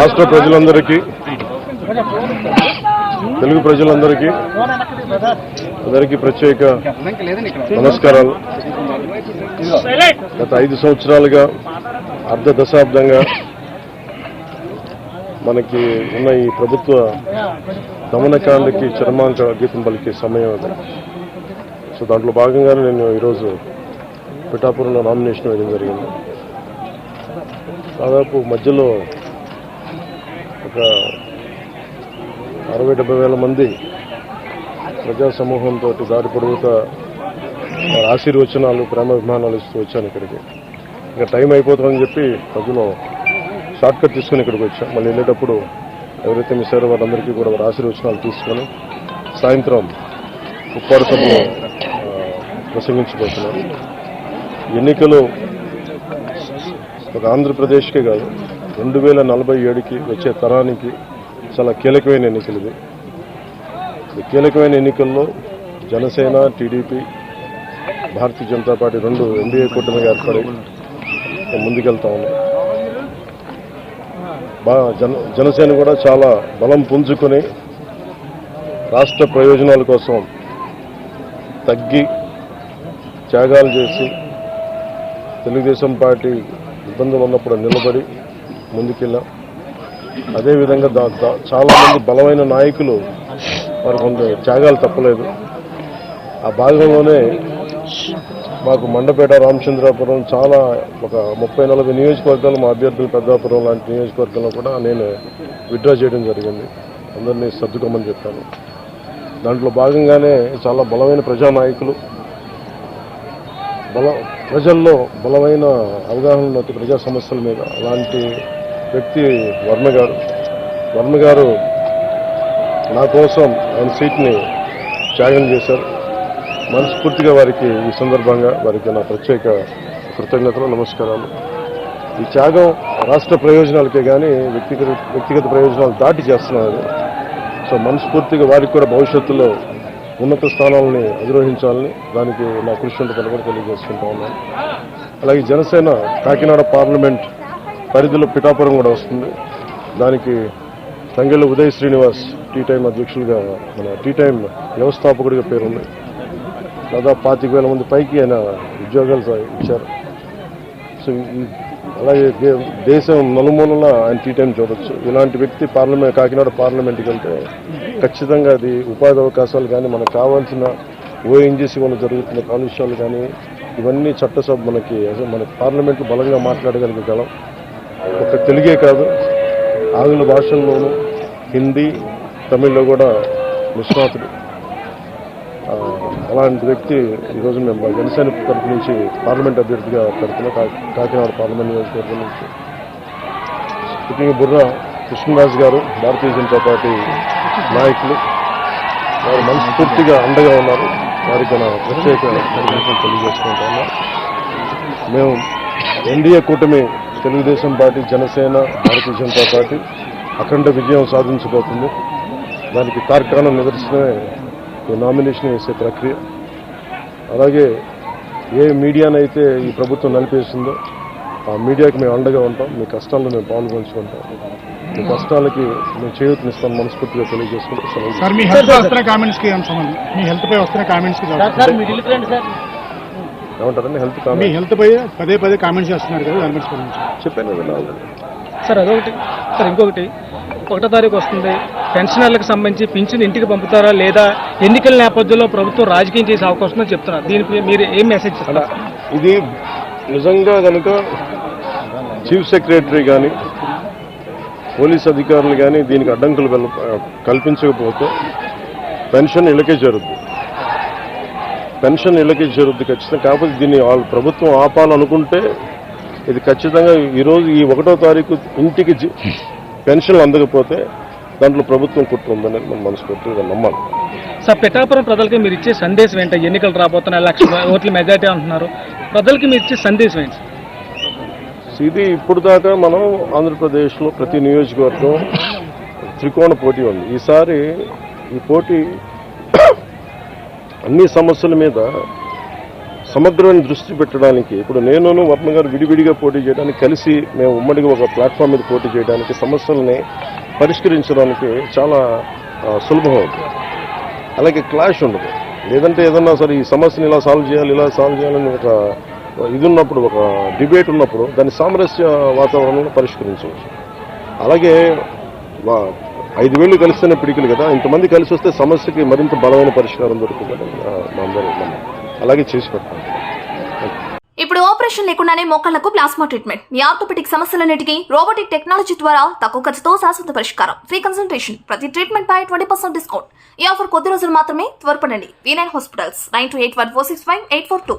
రాష్ట్ర ప్రజలందరికీ, తెలుగు ప్రజలందరికీ అందరికీ ప్రత్యేక నమస్కారాలు. గత 5 సంవత్సరాలుగా అర్ధ దశాబ్దంగా మనకి ఉన్న ఈ ప్రభుత్వ దమనకాండకి చరమాంక గీతం పలికే సమయం అది. సో దాంట్లో భాగంగానే నేను ఈరోజు పిఠాపురంలో నామినేషన్ వేయడం జరిగింది. దాదాపు మధ్యలో ఒక 60-70 వేల మంది ప్రజా సమూహంతో దారి పొడుగుతా ఆశీర్వచనాలు, ప్రేమాభిమానాలు ఇస్తూ వచ్చాను ఇక్కడికి. ఇంకా టైం అయిపోతుందని చెప్పి ప్రజలు షార్ట్ కట్ తీసుకుని ఇక్కడికి వచ్చాం. మళ్ళీ వెళ్ళేటప్పుడు ఎవరైతే మిస్ అయ్యారో వారందరికీ కూడా వారి ఆశీర్వచనాలు తీసుకొని సాయంత్రం ఉప్పాడు సభలో ప్రసంగించబోతున్నారు. ఎన్నికలు ఒక ఆంధ్రప్రదేశ్కే కాదు, 2047కి వచ్చే తరానికి చాలా కీలకమైన ఎన్నికలు ఇది. ఈ కీలకమైన ఎన్నికల్లో Janasena, TDP, Bharatiya Janata party 2 NDA కూటమిగా ఏర్పడి ముందుకెళ్తా ఉన్నాయి. జనసేన కూడా చాలా బలం పుంజుకొని రాష్ట్ర ప్రయోజనాల కోసం తగ్గి త్యాగాలు చేసి తెలుగుదేశం పార్టీ ఇబ్బందులు ఉన్నప్పుడు నిలబడి ముందుకెళ్ళాం. అదేవిధంగా చాలామంది బలమైన నాయకులు వారి కొంత త్యాగాలు తప్పలేదు. ఆ భాగంలోనే మాకు మండపేట, రామచంద్రాపురం చాలా ఒక 30-40 నియోజకవర్గాలు మా అభ్యర్థులు పెద్దాపురం లాంటి నియోజకవర్గంలో కూడా నేను విత్డ్రా చేయడం జరిగింది. అందరినీ సర్దుకోమని చెప్పాను. దాంట్లో భాగంగానే చాలా బలమైన ప్రజానాయకులు, ప్రజల్లో బలమైన అవగాహన ఉన్నట్టు ప్రజా సమస్యల మీద అలాంటి వ్యక్తి వర్మ గారు నా కోసం ఆయన సీట్ని త్యాగం చేశారు. మనస్ఫూర్తిగా వారికి ఈ సందర్భంగా వారికి నా ప్రత్యేక కృతజ్ఞతలు, నమస్కారాలు. ఈ త్యాగం రాష్ట్ర ప్రయోజనాలకే కానీ వ్యక్తిగత ప్రయోజనాలు దాటి చేస్తున్నారు. సో మనస్ఫూర్తిగా వారికి కూడా భవిష్యత్తులో ఉన్నత స్థానాలని అధిరోహించాలని దానికి నా కృషి ఉంటుందని కూడా తెలియజేసుకుంటా ఉన్నాను. అలాగే జనసేన కాకినాడ పార్లమెంట్ పరిధిలో పిఠాపురం కూడా వస్తుంది. దానికి తంగెళ్ళ ఉదయ్ శ్రీనివాస్ టీ టైం అధ్యక్షులుగా, మన టీ టైం వ్యవస్థాపకుడిగా పేరుంది. దాదాపు 25,000 మంది పైకి ఆయన ఉద్యోగాలు ఇచ్చారు. సో అలాగే దేశం నలుమూలలా ఆయన టీ టైం చూడొచ్చు. ఇలాంటి వ్యక్తి కాకినాడ పార్లమెంట్కి వెళ్తే ఖచ్చితంగా అది ఉపాధి అవకాశాలు కానీ, మనకు కావాల్సిన ఓఎన్జీసీ వల్ల జరుగుతున్న కాలుష్యాలు కానీ ఇవన్నీ చట్టసభ మన పార్లమెంట్లో బలంగా మాట్లాడగలిగే గలం. ఒక తెలుగే కాదు, ఆంగ్ల భాషల్లోనూ హిందీ, తమిళ్లో కూడా నిష్ణాతుడు. అలాంటి వ్యక్తి ఈరోజు మేము జనసేన తరఫు నుంచి పార్లమెంట్ అభ్యర్థిగా పెడుతున్నాం కాకినాడ పార్లమెంట్ నియోజకవర్గం నుంచి. ముఖ్యంగా బుర్రా కృష్ణరాజు గారు భారతీయ జనతా పార్టీ నాయకులు, వారు మనస్ఫూర్తిగా అండగా ఉన్నారు. వారికి నా ప్రత్యేక తెలియజేసుకుంటున్నాం. మేము ఎన్డీఏ కూటమి తెలుగుదేశం పార్టీ, జనసేన, భారతీయ జనతా పార్టీ అఖండ విజయం సాధించబోతుంది. దానికి తార్కాణం నిదర్శనమే ఈ నామినేషన్ వేసే ప్రక్రియ. అలాగే ఏ మీడియానైతే ఈ ప్రభుత్వం నలిపేసిందో ఆ మీడియాకి మేము అండగా ఉంటాం. మీ కష్టాల్లో మేము పాల్గొంచుకుంటాం. మీ కష్టాలకి మేము చేయూతనిస్తాం మనస్ఫూర్తిగా తెలియజేసుకుంటాం. ఏమంటారండి? హెల్త్ పదే కామెంట్స్ చేస్తున్నారు కదా, చెప్పాను కదా సార్. అదొకటి సార్. ఇంకొకటి 1వ తారీఖు వస్తుంది, పెన్షనర్లకు సంబంధించి పింఛన్ ఇంటికి పంపుతారా లేదా ఎన్నికల నేపథ్యంలో ప్రభుత్వం రాజకీయం చేసే అవకాశం ఉందని చెప్తున్నారు. దీనికి మీరు ఏం మెసేజ్ ఇస్తారా? ఇది నిజంగా కనుక చీఫ్ సెక్రటరీ కానీ, పోలీస్ అధికారులు కానీ దీనికి అడ్డంకులు కల్పించకపోతే పెన్షన్ ఇళ్ళకే జరుగుద్ది. ఖచ్చితంగా. కాకపోతే దీన్ని వాళ్ళు ప్రభుత్వం ఆపాలనుకుంటే ఇది ఖచ్చితంగా ఈరోజు ఈ 1వ తారీఖు ఇంటికి పెన్షన్లు అందకపోతే దాంట్లో ప్రభుత్వం కుట్ర ఉందనేది మనం మనస్ఫూర్తిగా నమ్మాలి. సార్, పిఠాపురం ప్రజలకి మీరు ఇచ్చే సందేశం ఏంటి? ఎన్నికలు రాబోతున్నాయి, 1,00,000 ఓట్ల మెజార్టీ అంటున్నారు. ప్రజలకి మీరు ఇచ్చే సందేశం ఏంటి? ఇది ఇప్పుడు దాకా మనం ఆంధ్రప్రదేశ్లో ప్రతి నియోజకవర్గం త్రికోణ పోటీ ఉంది. ఈసారి ఈ పోటీ అన్ని సమస్యల మీద సమగ్రమైన దృష్టి పెట్టడానికి ఇప్పుడు నేను వర్మ గారు విడివిడిగా పోటీ చేయడానికి కలిసి మేము ఉమ్మడిగా ఒక ప్లాట్ఫామ్ మీద పోటీ చేయడానికి సమస్యల్ని పరిష్కరించడానికి చాలా సులభం అవుతుంది. అలాగే క్లాష్ ఉండదు. లేదంటే ఏదన్నా సరే ఈ సమస్యను ఇలా సాల్వ్ చేయాలని ఒక ఇది ఉన్నప్పుడు, ఒక డిబేట్ ఉన్నప్పుడు దాన్ని సామరస్య వాతావరణంలో పరిష్కరించవచ్చు. అలాగే 5,000 కలిస్తేనే పిడికిలు కదా, ఇంతమంది కలిసి వస్తే సమస్యకి మరింత బలమైన పరిష్కారం దొరుకుతుందని మా అందరూ అలాగే చేసి పెట్టాలి. ఇప్పుడు ఆపరేషన్ లేకుండానే మోకాళ్లకు ప్లాస్మా ట్రీట్మెంట్. మీ ఆర్థోపెడిక్ సమస్యలన్నిటికీ రోబోటిక్ టెక్నాలజీ ద్వారా తక్కువ ఖర్చుతో శాశ్వత పరిష్కారం. Free consultation. ప్రతి ట్రీట్మెంట్ పై 20% డిస్కౌంట్. ఈ ఆఫర్ కొద్ది రోజులు మాత్రమే. త్వరపడండి. V9 hospitals 9281465842.